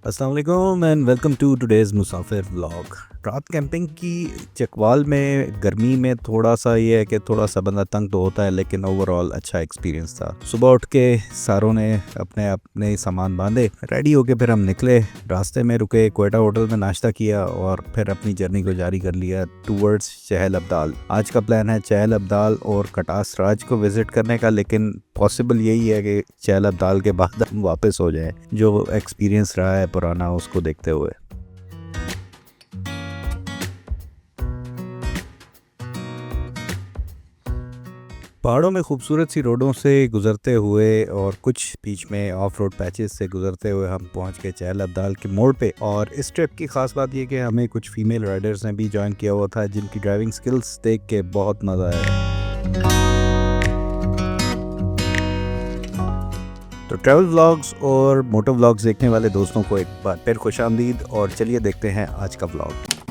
अस्सलाम वालेकुम and welcome to today's Musafir vlog. रात कैंपिंग की चकवाल में गर्मी में थोड़ा सा ये है कि थोड़ा सा बंदा तंग तो होता है, लेकिन ओवरऑल अच्छा एक्सपीरियंस था। सुबह उठ के सारों ने अपने अपने सामान बांधे, रेडी होके फिर हम निकले। रास्ते में रुके, क्वेटा होटल में नाश्ता किया और फिर अपनी जर्नी को जारी कर लिया टूवर्ड्स चहल अब्दाल। आज का प्लान है चहल अब्दाल और कटास राज को विजिट करने का, लेकिन पॉसिबल यही है कि चहल अब्दाल के बाद हम वापस हो जाएं, जो एक्सपीरियंस रहा है पुराना उसको देखते हुए। पहाड़ों में खूबसूरत सी रोडों से गुजरते हुए और कुछ बीच में ऑफ रोड पैचेस से गुजरते हुए हम पहुंच गए चहल अब्दाल के मोड़ पे। और इस ट्रिप की खास बात ये कि हमें कुछ फीमेल राइडर्स ने भी ज्वाइन किया हुआ था, जिनकी ड्राइविंग स्किल्स देख के बहुत मज़ा आया। तो ट्रैवल व्लॉग्स और मोटो व्लॉग्स देखने वाले दोस्तों को एक बार फिर खुश आमदीद, और चलिए देखते हैं आज का व्लॉग।